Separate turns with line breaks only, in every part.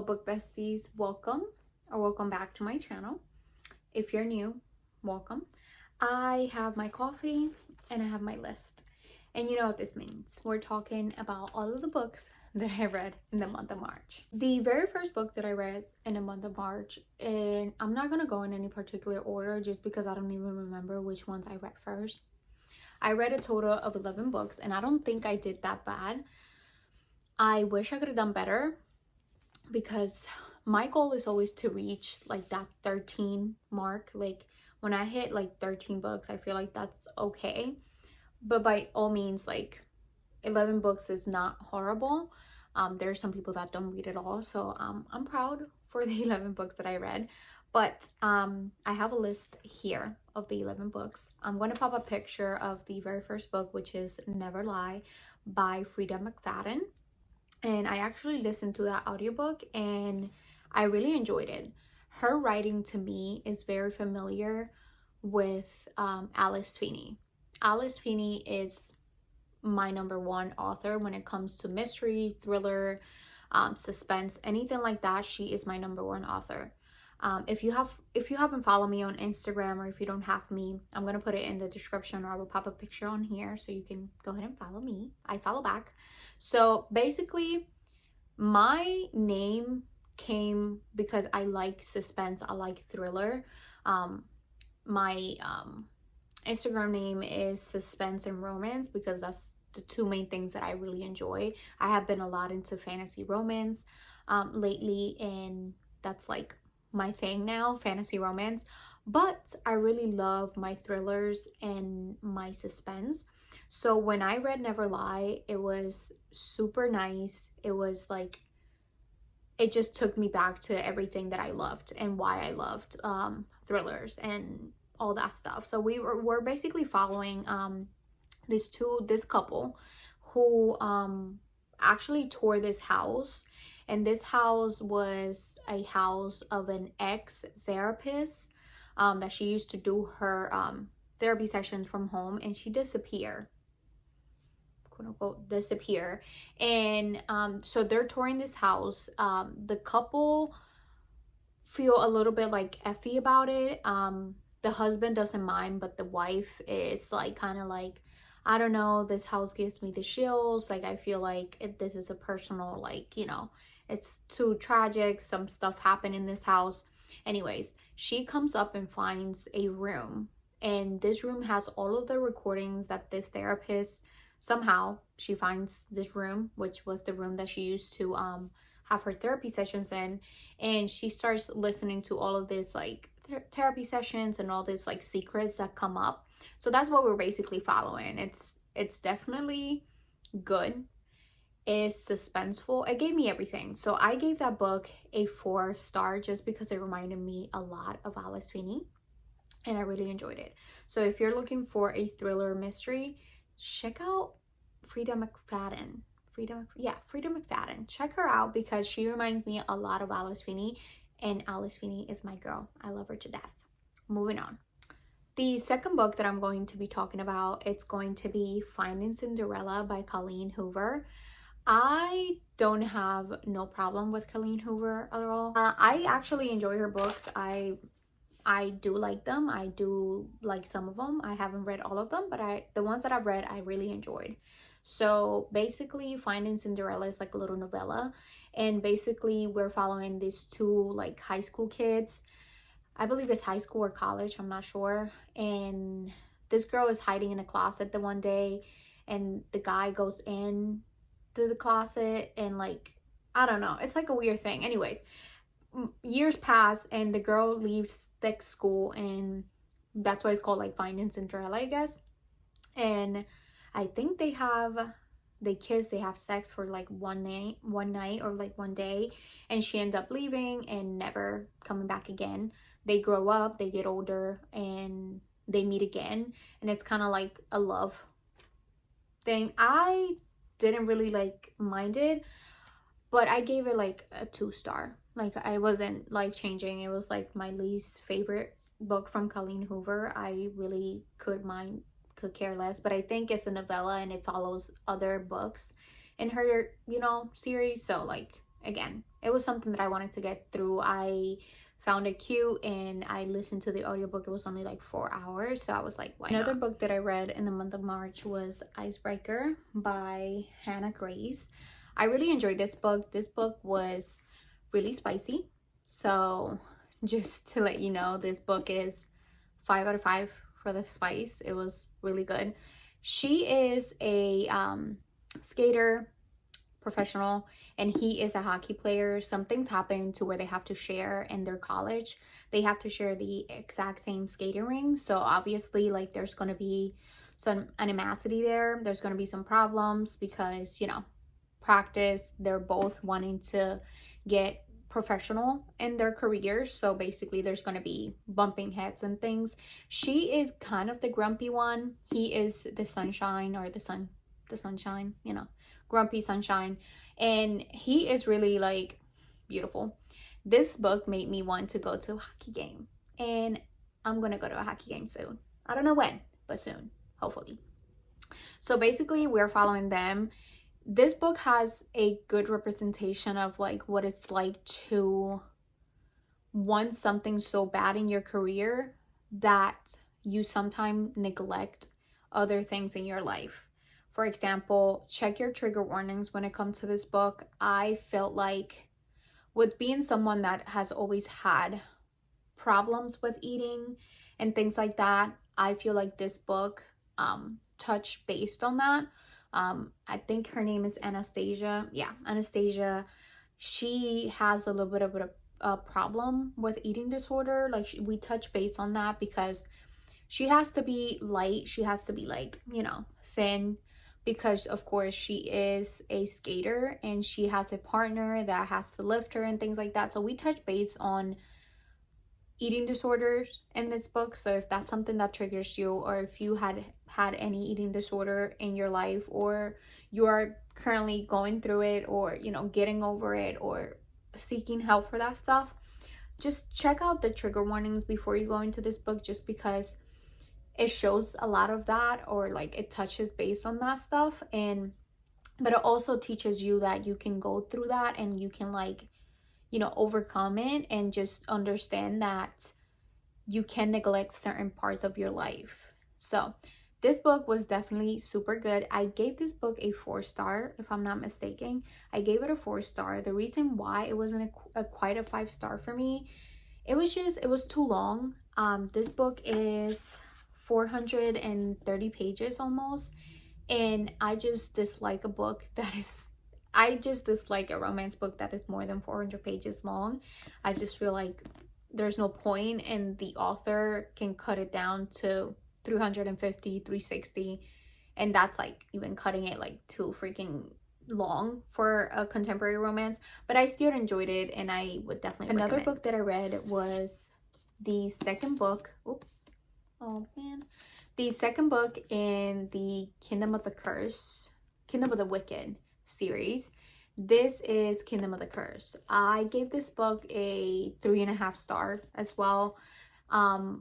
book besties, welcome back to my channel. If you're new, welcome. I have my coffee and I have my list, and you know what this means. We're talking about all of the books that I read in the month of March. The very first book that I read in the month of March, and I'm not gonna go in any particular order just because I don't even remember which ones I read first. I read a total of 11 books, and I don't think I did that bad. I wish I could have done better, because my goal is always to reach like that 13 mark. Like when I hit like 13 books, I feel like that's okay. But by all means, like 11 books is not horrible. There's some people that don't read at all, so I'm proud for the 11 books that I read. But I have a list here of the 11 books. I'm going to pop a picture of the very first book, which is Never Lie by Frida McFadden. And I actually listened to that audiobook and I really enjoyed it. Her writing to me is very familiar with Alice Feeney. Alice Feeney is my number one author when it comes to mystery, thriller, suspense, anything like that. She is my number one author. If you haven't followed me on Instagram, or if you don't have me, I'm gonna put it in the description, or I will pop a picture on here so you can go ahead and follow me. I follow back. So basically, my name came because I like suspense, I like thriller. My Instagram name is Suspense and Romance because that's the two main things that I really enjoy. I have been a lot into fantasy romance lately, and that's like my thing now, fantasy romance. But I really love my thrillers and my suspense. So when I read Never Lie, it was super nice. It was like, it just took me back to everything that I loved and why I loved thrillers and all that stuff. So we're basically following this couple who actually tore this house, and this house was a house of an ex-therapist that she used to do her therapy sessions from home, and she disappeared, quote unquote disappear. And so they're touring this house. The couple feel a little bit like effy about it. The husband doesn't mind, but the wife is like kind of like, I don't know, this house gives me the chills. Like, I feel like this is a personal, like, you know, it's too tragic. Some stuff happened in this house. Anyways, she comes up and finds a room, and this room has all of the recordings that this therapist, somehow she finds this room, which was the room that she used to have her therapy sessions in, and she starts listening to all of this like therapy sessions and all this like secrets that come up. So that's what we're basically following. It's definitely good. It's suspenseful. It gave me everything. So I gave that book a 4-star just because it reminded me a lot of Alice Feeney, and I really enjoyed it. So if you're looking for a thriller mystery, check out Frida McFadden. Frida McFadden. Check her out because she reminds me a lot of Alice Feeney, and Alice Feeney is my girl. I love her to death. Moving on. The second book that I'm going to be talking about, it's going to be Finding Cinderella by Colleen Hoover. I don't have no problem with Colleen Hoover at all. I actually enjoy her books. I do like them. I do like some of them. I haven't read all of them, but the ones that I've read, I really enjoyed. So basically, Finding Cinderella is like a little novella, and basically we're following these two like high school kids. I believe it's high school or college, I'm not sure. And this girl is hiding in a closet the one day, and the guy goes in to the closet, and like, I don't know, it's like a weird thing. Anyways, years pass and the girl leaves the school, and that's why it's called like Finding Cinderella, I guess. And I think they kiss, they have sex for like one night or like one day, and she ends up leaving and never coming back again. They grow up, they get older, and they meet again, and it's kind of like a love thing. I didn't really like mind it, but I gave it like a 2-star. Like, I wasn't life-changing. It was like my least favorite book from Colleen Hoover. I really could care less, but I think it's a novella and it follows other books in her, you know, series, so like again, it was something that I wanted to get through. I found it cute and I listened to the audiobook. It was only like 4 hours, so I was like, why not? Another book that I read in the month of March was Icebreaker by Hannah Grace. I really enjoyed this book. This book was really spicy, so just to let you know, this book is 5 out of 5 for the spice. It was really good. She is a skater, professional, and he is a hockey player. Some things happen to where they have to share in their college. They have to share the exact same skating ring. So obviously, like, there's going to be some animosity there. There's going to be some problems because, you know, practice, they're both wanting to get professional in their careers. So basically there's going to be bumping heads and things. She is kind of the grumpy one. He is the sunshine, or the sunshine, you know, grumpy sunshine, and he is really like beautiful. This book made me want to go to a hockey game, and I'm gonna go to a hockey game soon. I don't know when, but soon, hopefully. So basically we're following them. This book has a good representation of like what it's like to want something so bad in your career that you sometimes neglect other things in your life. For example, check your trigger warnings when it comes to this book. I felt like, with being someone that has always had problems with eating and things like that, I feel like this book touched based on that. I think her name is Anastasia. Yeah, Anastasia. She has a little bit of a problem with eating disorder. Like, we touch base on that because she has to be light. She has to be like, you know, thin, because of course she is a skater and she has a partner that has to lift her and things like that. So we touch base on eating disorders in this book. So if that's something that triggers you, or if you had any eating disorder in your life, or you are currently going through it, or, you know, getting over it, or seeking help for that stuff, just check out the trigger warnings before you go into this book, just because it shows a lot of that, or like it touches base on that stuff. And but it also teaches you that you can go through that and you can, like, you know, overcome it, and just understand that you can neglect certain parts of your life. So this book was definitely super good. I gave this book a 4-star, if I'm not mistaken. I gave it a 4-star. The reason why it wasn't quite a 5-star for me, it was too long. This book is 430 pages almost, and I just dislike a book that is, I just dislike a romance book that is more than 400 pages long. I just feel like there's no point, and the author can cut it down to 350, 360, and that's like even cutting it like too freaking long for a contemporary romance. But I still enjoyed it, and I would definitely recommend. Another book that I read was the second book. Oh man. The second book in the Kingdom of the Wicked series. This is Kingdom of the Curse. I gave this book a 3.5 star as well.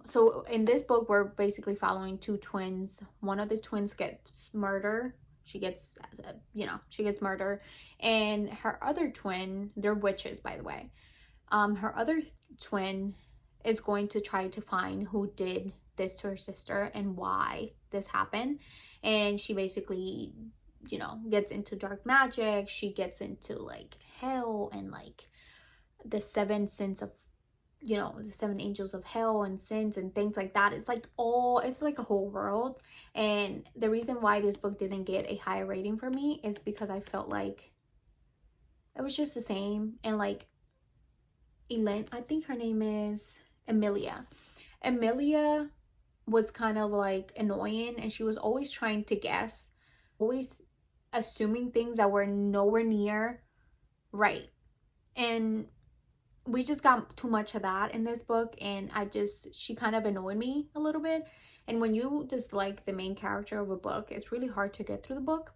So in this book, we're basically following two twins. One of the twins gets murdered. She gets murdered. And her other twin, they're witches, by the way. Her other twin is going to try to find who did this to her sister and why this happened. And she basically, you know, gets into dark magic. She gets into like hell and like the 7 sins of, you know, the 7 angels of hell and sins and things like that. It's like a whole world. And the reason why this book didn't get a higher rating for me is because I felt like it was just the same. And like Elaine, I think her name is Emilia was kind of like annoying, and she was always trying to guess, always assuming things that were nowhere near right. And we just got too much of that in this book, and she kind of annoyed me a little bit. And when you dislike the main character of a book, it's really hard to get through the book.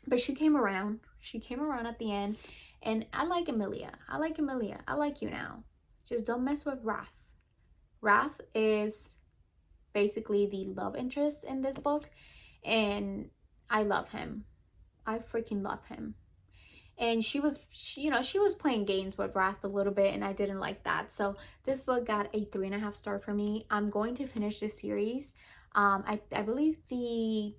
But she came around at the end, and I like Emilia. I like you now. Just don't mess with Wrath. Wrath is basically the love interest in this book, and I love him. I freaking love him. and she was playing games with Wrath a little bit, and I didn't like that. So this book got a 3.5 star for me. I'm going to finish this series. I believe the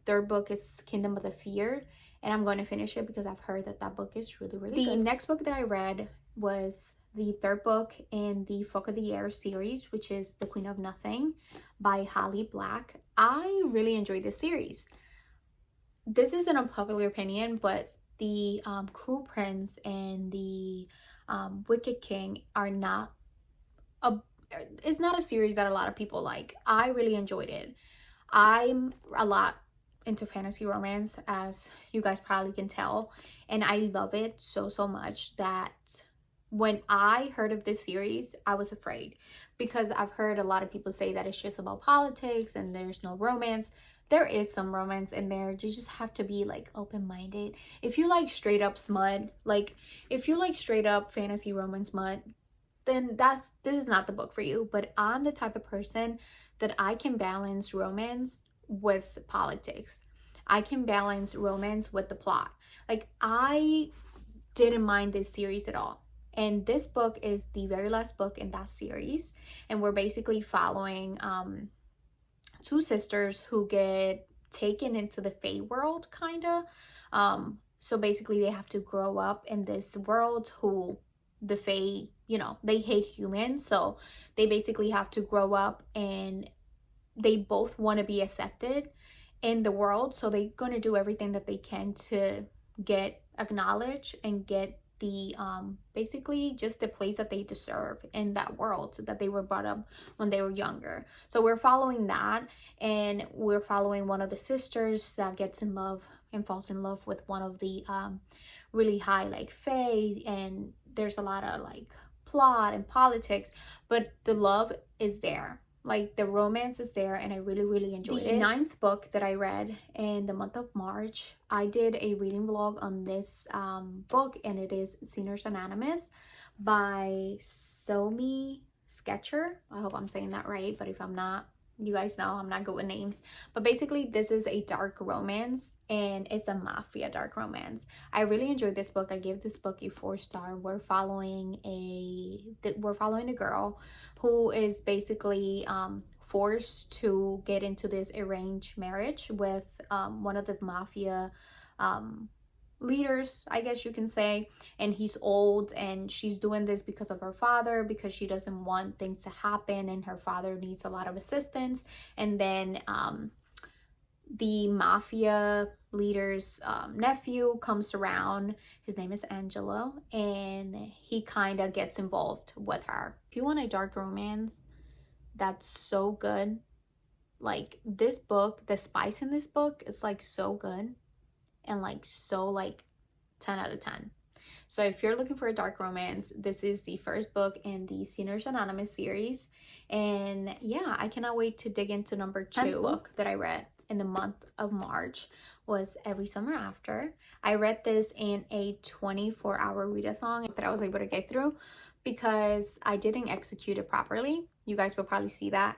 third book is Kingdom of the Feared, and I'm going to finish it because I've heard that book is really, really good. The next book that I read was the third book in the Folk of the Air series, which is The Queen of Nothing by Holly Black. I really enjoyed this series. This is an unpopular opinion, but the Cruel Prince and the Wicked King are not it's not a series that a lot of people like. I really enjoyed it. I'm a lot into fantasy romance, as you guys probably can tell, and I love it so much that when I heard of this series, I was afraid, because I've heard a lot of people say that it's just about politics and there's no romance. There is some romance in there. You just have to be like open-minded. If you like straight up smut, like if you like straight up fantasy romance smut, then this is not the book for you. But I'm the type of person that I can balance romance with politics. I can balance romance with the plot. Like, I didn't mind this series at all. And this book is the very last book in that series, and we're basically following two sisters who get taken into the Fae world, kind of. So basically they have to grow up in this world who the Fae, they hate humans. So they basically have to grow up, and they both want to be accepted in the world. So they're going to do everything that they can to get acknowledged and get the basically just the place that they deserve in that world, so that they were brought up when they were younger. So we're following that, and we're following one of the sisters that gets in love and falls in love with one of the really high like Fae, and there's a lot of like plot and politics, but the love is there. Like, the romance is there, and I really enjoyed it. The 9th book that I read in the month of March, I did a reading vlog on this book, and it is Sinners Anonymous by Somi Sketcher. I hope I'm saying that right, but if I'm not, you guys know I'm not good with names. But basically, this is a dark romance, and it's a mafia dark romance. I really enjoyed this book. I gave this book a 4-star. We're following a girl who is basically forced to get into this arranged marriage with one of the mafia leaders, I guess you can say, and he's old, and she's doing this because of her father, because she doesn't want things to happen, and her father needs a lot of assistance. And then the mafia leader's nephew comes around. His name is Angelo, and he kind of gets involved with her. If you want a dark romance that's so good, like, this book, the spice in this book is like so good, and like so like 10 out of 10. So if you're looking for a dark romance, this is the first book in the Sinners Anonymous series. And yeah, I cannot wait to dig into number 2. The book that I read in the month of March was Every Summer After. I read this in a 24-hour readathon that I was able to get through, because I didn't execute it properly. You guys will probably see that,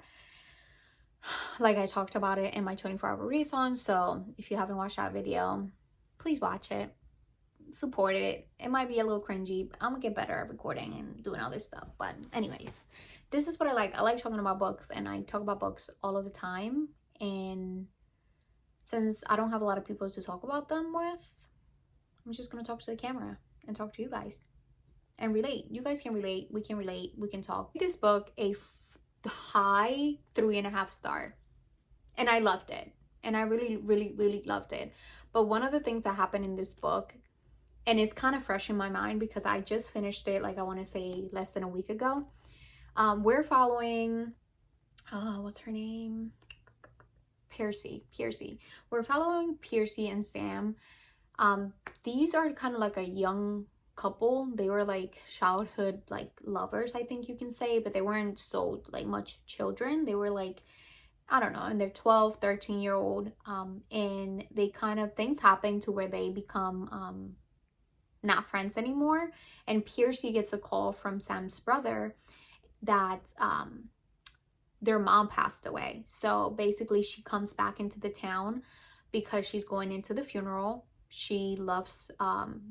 like, I talked about it in my 24-hour readathon. So if you haven't watched that video, please watch it, support it. It might be a little cringy, but I'm gonna get better at recording and doing all this stuff. But anyways, this is what I like. I like talking about books, and I talk about books all of the time. And since I don't have a lot of people to talk about them with, I'm just gonna talk to the camera and talk to you guys and relate. You guys can relate, we can talk. This book a high 3.5 star, and I loved it, and I really loved it. But one of the things that happened in this book, and it's kind of fresh in my mind because I just finished it, like, I want to say less than a week ago. We're following what's her name, Piercy. We're following Piercy and Sam. These are kind of like a young couple. They were like childhood like lovers, I think you can say, but they weren't so like much children. They were like, I don't know, and they're 12, 13-year-old, and they kind of, things happen to where they become not friends anymore. And Piercy gets a call from Sam's brother that their mom passed away. So basically she comes back into the town because she's going into the funeral, she loves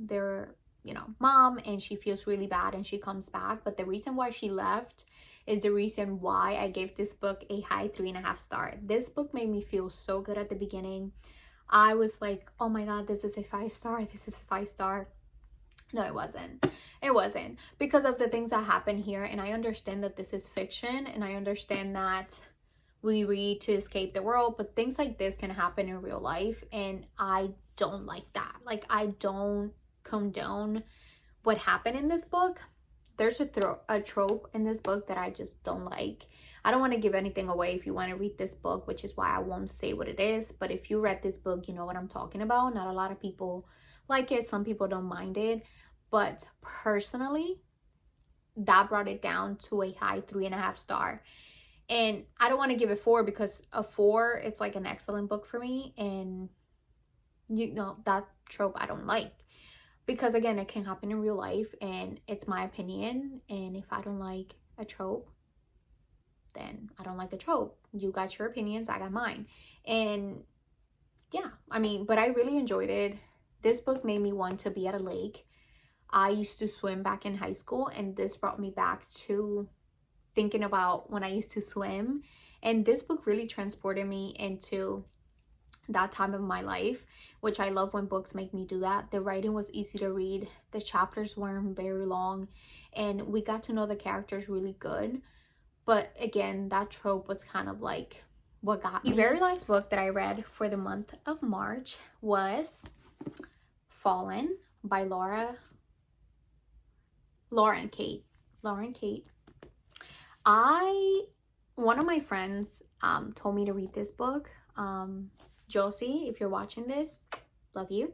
their, you know, mom, and she feels really bad and she comes back. But the reason why she left is the reason why I gave this book a high 3.5 star. This book made me feel so good at the beginning. I was like, oh my god, this is a 5 star, this is a 5 star. No, it wasn't. It wasn't, because of the things that happen here. And I understand that this is fiction, and I understand that we read to escape the world, but things like this can happen in real life, and I don't like that. Like, I don't condone what happened in this book. There's a trope in this book that I just don't like. I don't want to give anything away if you want to read this book, which is why I won't say what it is. But if you read this book, you know what I'm talking about. Not a lot of people like it. Some people don't mind it. But personally, that brought it down to a high 3.5 star. And I don't want to give it 4, because a 4, it's like an excellent book for me. And you know, that trope I don't like. Because again, it can happen in real life, and it's my opinion. And if I don't like a trope, then I don't like a trope. You got your opinions, I got mine. And yeah, I mean, but I really enjoyed it. This book made me want to be at a lake. I used to swim back in high school, and this brought me back to thinking about when I used to swim. And this book really transported me into that time of my life, which I love when books make me do that. The writing was easy to read, the chapters weren't very long, and we got to know the characters really good. But again, that trope was kind of like what got me. The very last book that I read for the month of March was Fallen by Laura and Kate. One of my friends told me to read this book. Josie, if you're watching this, love you.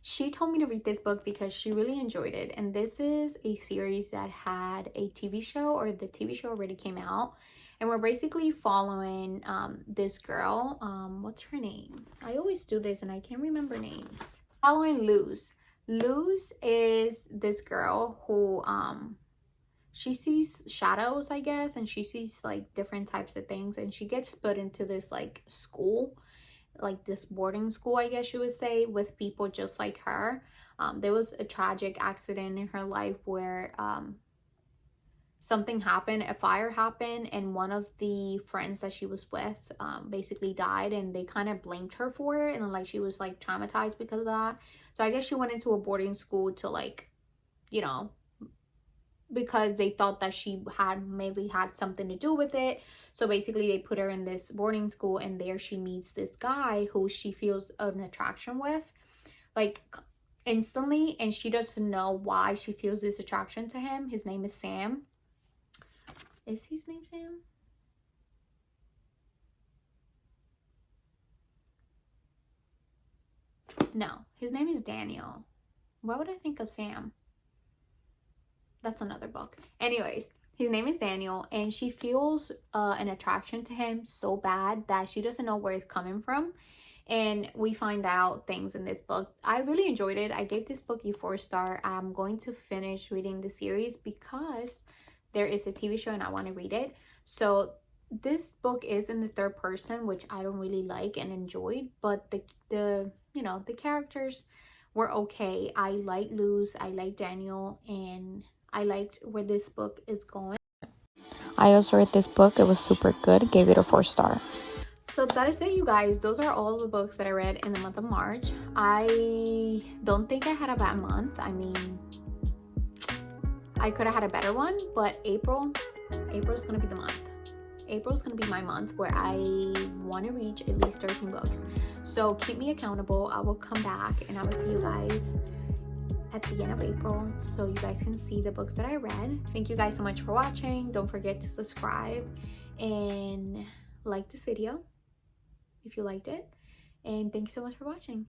She told me to read this book because she really enjoyed it. And this is a series that had a TV show, or the TV show already came out. And we're basically following this girl. What's her name? I always do this and I can't remember names. Following Luz. Luz is this girl who she sees shadows, I guess, and she sees like different types of things, and she gets put into this like school, like this boarding school, I guess you would say, with people just like her. There was a tragic accident in her life where something happened, a fire happened, and one of the friends that she was with basically died, and they kind of blamed her for it, and like she was like traumatized because of that. So I guess she went into a boarding school to, like, you know, because they thought that she had maybe had something to do with it. So basically they put her in this boarding school, and there she meets this guy who she feels an attraction with, like instantly, and she doesn't know why she feels this attraction to him. His name is Sam. Is his name Sam? No, his name is Daniel. Why would I think of Sam? That's another book. Anyways, his name is Daniel, and she feels an attraction to him so bad that she doesn't know where it's coming from. And we find out things in this book. I really enjoyed it. I gave this book a 4 star. I'm going to finish reading the series because there is a TV show and I want to read it. So this book is in the third person, which I don't really like and enjoyed, but the you know, the characters were okay. I like Luz, I like Daniel, and I liked where this book is going.
I also read this book. It was super good. Gave it a 4 star.
So that is it, you guys. Those are all the books that I read in the month of March. I don't think I had a bad month. I mean, I could have had a better one, but April is gonna be the month. April is gonna be my month where I want to reach at least 13 books. So keep me accountable. I will come back and I will see you guys at the end of April, so you guys can see the books that I read. Thank you guys so much for watching. Don't forget to subscribe and like this video if you liked it. And thank you so much for watching.